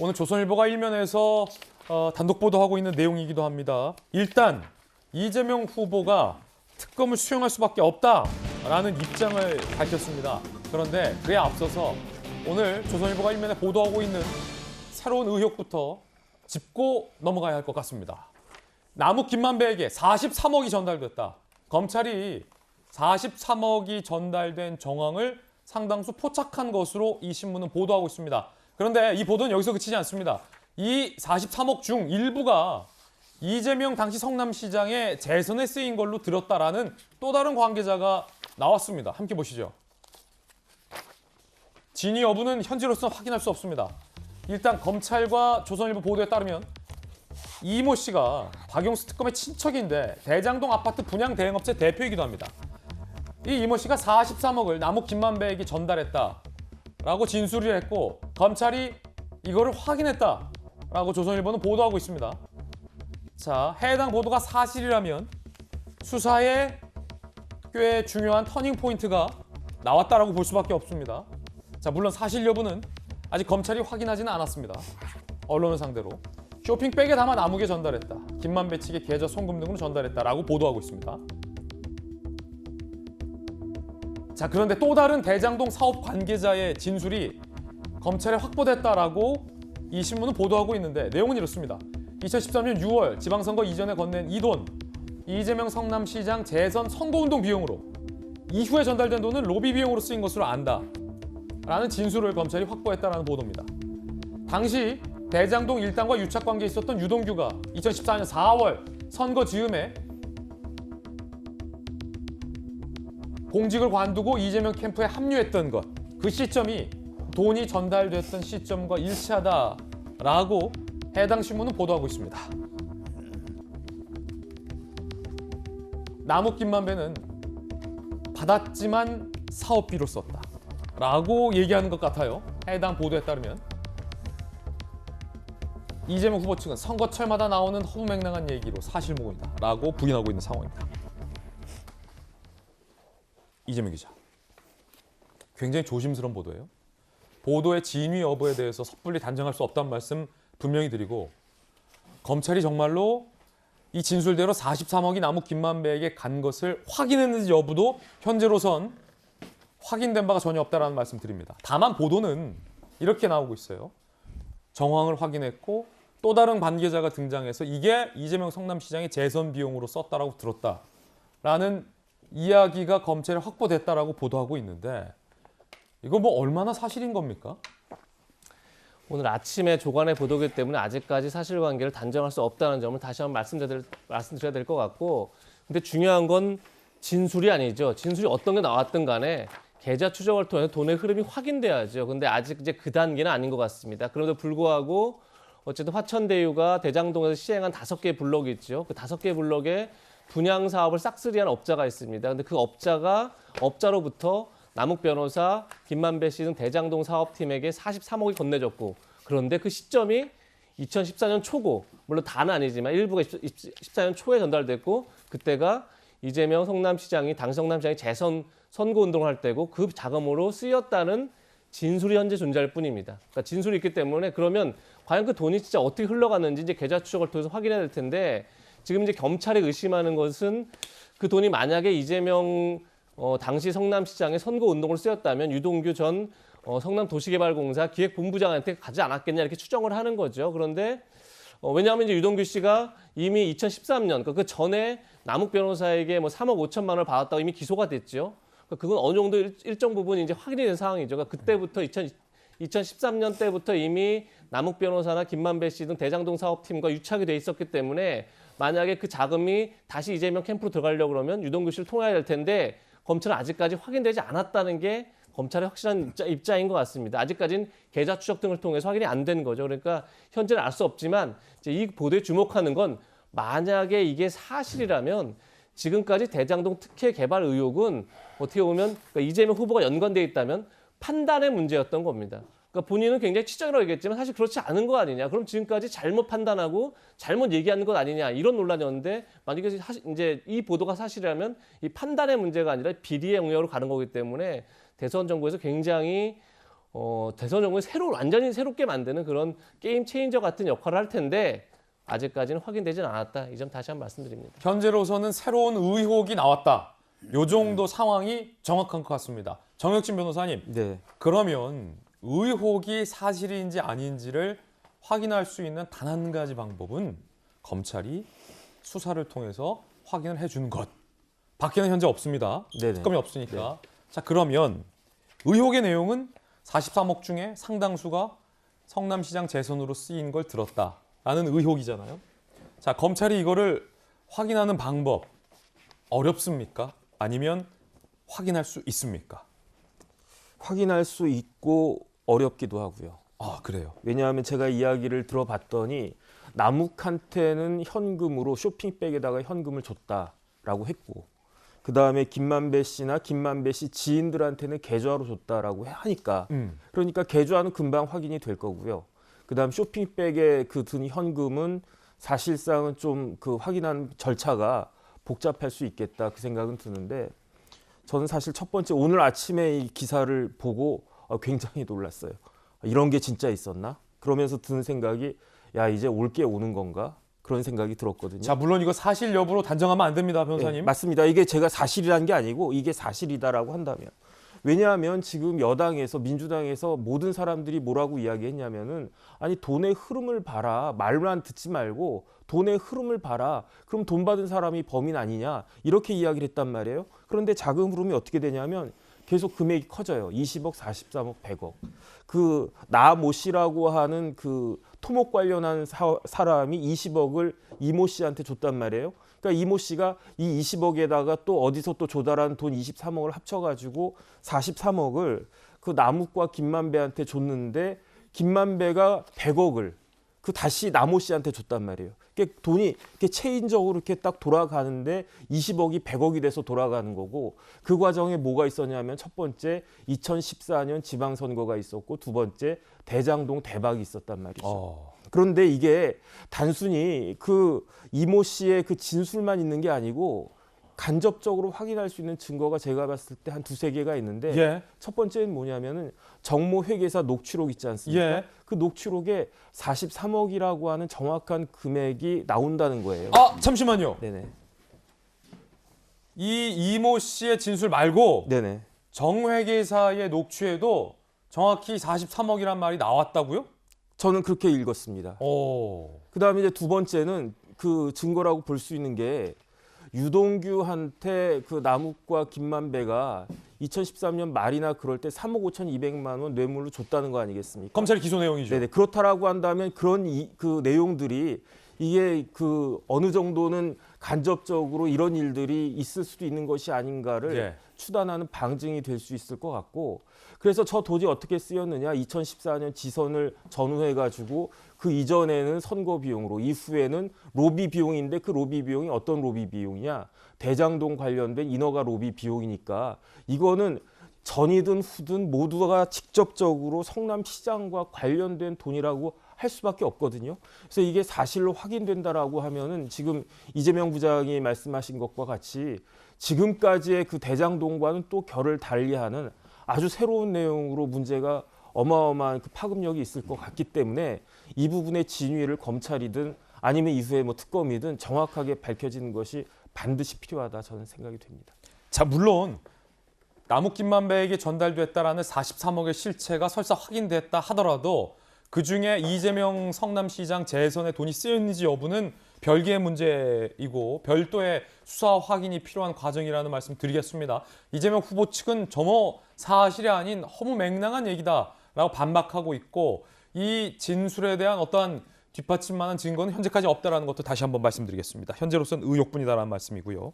오늘 조선일보가 일면에서 단독 보도하고 있는 내용이기도 합니다. 일단 이재명 후보가 특검을 수용할 수밖에 없다라는 입장을 밝혔습니다. 그런데 그에 앞서서 오늘 조선일보가 일면에 보도하고 있는 새로운 의혹부터 짚고 넘어가야 할 것 같습니다. 남욱 김만배에게 43억이 전달됐다. 검찰이 43억이 전달된 정황을 상당수 포착한 것으로 이 신문은 보도하고 있습니다. 그런데 이 보도는 여기서 그치지 않습니다. 이 43억 중 일부가 이재명 당시 성남시장의 재선에 쓰인 걸로 들었다라는 또 다른 관계자가 나왔습니다. 함께 보시죠. 진위 여부는 현재로서 확인할 수 없습니다. 일단 검찰과 조선일보 보도에 따르면 이모 씨가 박용수 특검의 친척인데 대장동 아파트 분양 대행업체 대표이기도 합니다. 이 이모 씨가 43억을 남욱 김만배에게 전달했다라고 진술을 했고 검찰이 이거를 확인했다라고 조선일보는 보도하고 있습니다. 자, 해당 보도가 사실이라면 수사에 꽤 중요한 터닝 포인트가 나왔다라고 볼 수밖에 없습니다. 자, 물론 사실 여부는 아직 검찰이 확인하지는 않았습니다. 언론을 상대로 쇼핑백에 담아 남욱에 전달했다. 김만배 측의 계좌 송금 등으로 전달했다라고 보도하고 있습니다. 자, 그런데 또 다른 대장동 사업 관계자의 진술이 검찰에 확보됐다라고 이 신문은 보도하고 있는데 내용은 이렇습니다. 2013년 6월 지방선거 이전에 건넨 이 돈, 이재명 성남시장 재선 선거운동 비용으로 이후에 전달된 돈은 로비 비용으로 쓰인 것으로 안다. 라는 진술을 검찰이 확보했다라는 보도입니다. 당시 대장동 일당과 유착관계에 있었던 유동규가 2014년 4월 선거 즈음에 공직을 관두고 이재명 캠프에 합류했던 것, 그 시점이 돈이 전달됐던 시점과 일치하다라고 해당 신문은 보도하고 있습니다. 남욱 김만배는 받았지만 사업비로 썼다라고 얘기하는 것 같아요. 해당 보도에 따르면 이재명 후보 측은 선거철마다 나오는 허무맹랑한 얘기로 사실무근이다라고 부인하고 있는 상황입니다. 이재명 기자, 굉장히 조심스러운 보도예요. 보도의 진위 여부에 대해서 섣불리 단정할 수 없다는 말씀 분명히 드리고 검찰이 정말로 이 진술대로 43억이 남욱 김만배에게 간 것을 확인했는지 여부도 현재로선 확인된 바가 전혀 없다라는 말씀 드립니다. 다만 보도는 이렇게 나오고 있어요. 정황을 확인했고 또 다른 관계자가 등장해서 이게 이재명 성남시장의 재선 비용으로 썼다라고 들었다라는 이야기가 검찰에 확보됐다라고 보도하고 있는데 이거 뭐 얼마나 사실인 겁니까? 오늘 아침에 조간의 보도기 때문에 아직까지 사실관계를 단정할 수 없다는 점을 다시 한번 말씀드려야 될 것 같고, 근데 중요한 건 진술이 아니죠. 진술이 어떤 게 나왔든 간에 계좌 추적을 통해 돈의 흐름이 확인돼야죠. 근데 아직 이제 그 단계는 아닌 것 같습니다. 그럼에도 불구하고 어쨌든 화천대유가 대장동에서 시행한 5개 블록이 있죠. 그 5개 블록에 분양 사업을 싹쓸이한 업자가 있습니다. 근데 그 업자로부터 남욱 변호사, 김만배 씨 등 대장동 사업팀에게 43억이 건네졌고, 그런데 그 시점이 2014년 초고, 물론 다는 아니지만 일부가 14년 초에 전달됐고, 그때가 이재명 성남시장이 당시 성남시장이 재선 선거운동을 할 때고 그 자금으로 쓰였다는 진술이 현재 존재할 뿐입니다. 그러니까 진술이 있기 때문에 그러면 과연 그 돈이 진짜 어떻게 흘러갔는지 이제 계좌 추적을 통해서 확인해야 될 텐데, 지금 이제 검찰이 의심하는 것은 그 돈이 만약에 이재명 당시 성남시장의 선거운동을 쓰였다면 유동규 전 성남도시개발공사 기획본부장한테 가지 않았겠냐 이렇게 추정을 하는 거죠. 그런데 왜냐하면 이제 유동규 씨가 이미 2013년 그 전에 남욱 변호사에게 뭐 3억 5천만 원을 받았다고 이미 기소가 됐죠. 그건 어느 정도 일정 부분 이제 확인이 된 상황이죠. 그러니까 그때부터 2013년 때부터 이미 남욱 변호사나 김만배 씨 등 대장동 사업팀과 유착이 돼 있었기 때문에 만약에 그 자금이 다시 이재명 캠프로 들어가려고 그러면 유동규 씨를 통해야 될 텐데 검찰은 아직까지 확인되지 않았다는 게 검찰의 확실한 입장인 것 같습니다. 아직까지는 계좌 추적 등을 통해서 확인이 안 된 거죠. 그러니까 현재는 알 수 없지만 이제 이 보도에 주목하는 건 만약에 이게 사실이라면 지금까지 대장동 특혜 개발 의혹은 어떻게 보면 그러니까 이재명 후보가 연관돼 있다면 판단의 문제였던 겁니다. 그러니까 본인은 굉장히 치적이라고 얘기했지만 사실 그렇지 않은 거 아니냐. 그럼 지금까지 잘못 판단하고 잘못 얘기하는 것 아니냐. 이런 논란이었는데 만약에 이제 이 보도가 사실이라면 이 판단의 문제가 아니라 비리의 영역으로 가는 거기 때문에 대선 정부에서 굉장히 대선 정부에 완전히 새롭게 만드는 그런 게임 체인저 같은 역할을 할 텐데 아직까지는 확인되진 않았다. 이 점 다시 한번 말씀드립니다. 현재로서는 새로운 의혹이 나왔다. 요 정도 상황이 정확한 것 같습니다. 정혁진 변호사님, 네. 그러면 의혹이 사실인지 아닌지를 확인할 수 있는 단 한 가지 방법은 검찰이 수사를 통해서 확인을 해주는 것. 밖에는 현재 없습니다. 네네. 특검이 없으니까. 자, 그러면 의혹의 내용은 43억 중에 상당수가 성남시장 재선으로 쓰인 걸 들었다라는 의혹이잖아요. 자, 검찰이 이거를 확인하는 방법 어렵습니까? 아니면 확인할 수 있습니까? 확인할 수 있고 어렵기도 하고요. 아, 그래요. 왜냐하면 제가 이야기를 들어봤더니 남욱한테는 현금으로 쇼핑백에다가 현금을 줬다라고 했고, 그 다음에 김만배 씨나 김만배 씨 지인들한테는 계좌로 줬다라고 하니까, 그러니까 계좌는 금방 확인이 될 거고요. 그 다음 쇼핑백에 그 든 현금은 사실상은 좀 그 확인하는 절차가 복잡할 수 있겠다, 그 생각은 드는데, 저는 사실 첫 번째 오늘 아침에 이 기사를 보고 굉장히 놀랐어요. 이런 게 진짜 있었나? 그러면서 드는 생각이, 야, 이제 올 게 오는 건가? 그런 생각이 들었거든요. 자, 물론 이거 사실 여부로 단정하면 안 됩니다, 변호사님. 네, 맞습니다. 이게 제가 사실이라는 게 아니고 이게 사실이다라고 한다면. 왜냐하면 지금 여당에서 민주당에서 모든 사람들이 뭐라고 이야기했냐면은, 아니 돈의 흐름을 봐라, 말만 듣지 말고 돈의 흐름을 봐라, 그럼 돈 받은 사람이 범인 아니냐, 이렇게 이야기를 했단 말이에요. 그런데 자금 흐름이 어떻게 되냐면 계속 금액이 커져요. 20억, 43억, 100억. 그 나 모 씨라고 하는 그 토목 관련한 사람이 20억을 이모 씨한테 줬단 말이에요. 그러니까 이모 씨가 이 20억에다가 또 어디서 또 조달한 돈 23억을 합쳐가지고 43억을 그 남욱과 김만배한테 줬는데, 김만배가 100억을 그 다시 나모 씨한테 줬단 말이에요. 그러니까 돈이 이렇게 체인적으로 이렇게 딱 돌아가는데 20억이 100억이 돼서 돌아가는 거고, 그 과정에 뭐가 있었냐면 첫 번째 2014년 지방선거가 있었고, 두 번째 대장동 대박이 있었단 말이죠. 그런데 이게 단순히 그 이모 씨의 그 진술만 있는 게 아니고 간접적으로 확인할 수 있는 증거가 제가 봤을 때 한 두세 개가 있는데, 예. 첫 번째는 뭐냐면은 정모 회계사 녹취록 있지 않습니까? 예. 그 녹취록에 43억이라고 하는 정확한 금액이 나온다는 거예요. 아, 잠시만요. 네네. 이 이모 씨의 진술 말고 네네. 정 회계사의 녹취에도 정확히 43억이란 말이 나왔다고요? 저는 그렇게 읽었습니다. 오. 그다음에 이제 두 번째는 그 증거라고 볼 수 있는 게, 유동규한테 그 남욱과 김만배가 2013년 말이나 그럴 때 3억 5,200만 원 뇌물로 줬다는 거 아니겠습니까? 검찰 기소 내용이죠. 네네. 그렇다라고 한다면 그런 그 내용들이 이게 그 어느 정도는 간접적으로 이런 일들이 있을 수도 있는 것이 아닌가를 예. 추단하는 방증이 될 수 있을 것 같고, 그래서 저 도지 어떻게 쓰였느냐, 2014년 지선을 전후해가지고 그 이전에는 선거 비용으로, 이후에는 로비 비용인데, 그 로비 비용이 어떤 로비 비용이냐, 대장동 관련된 인허가 로비 비용이니까 이거는 전이든 후든 모두가 직접적으로 성남시장과 관련된 돈이라고 할 수밖에 없거든요. 그래서 이게 사실로 확인된다라고 하면은 지금 이재명 부장이 말씀하신 것과 같이 지금까지의 그 대장동과는 또 결을 달리하는 아주 새로운 내용으로 문제가 어마어마한 그 파급력이 있을 것 같기 때문에, 이 부분의 진위를 검찰이든 아니면 이후에 뭐 특검이든 정확하게 밝혀지는 것이 반드시 필요하다, 저는 생각이 됩니다. 자, 물론 남욱 김만배에게 전달됐다라는 43억의 실체가 설사 확인됐다 하더라도 그중에 이재명 성남시장 재선에 돈이 쓰였는지 여부는 별개의 문제이고 별도의 수사 확인이 필요한 과정이라는 말씀 드리겠습니다. 이재명 후보 측은 전혀 사실이 아닌 허무맹랑한 얘기다라고 반박하고 있고, 이 진술에 대한 어떠한 뒷받침만한 증거는 현재까지 없다라는 것도 다시 한번 말씀드리겠습니다. 현재로서는 의혹뿐이다라는 말씀이고요.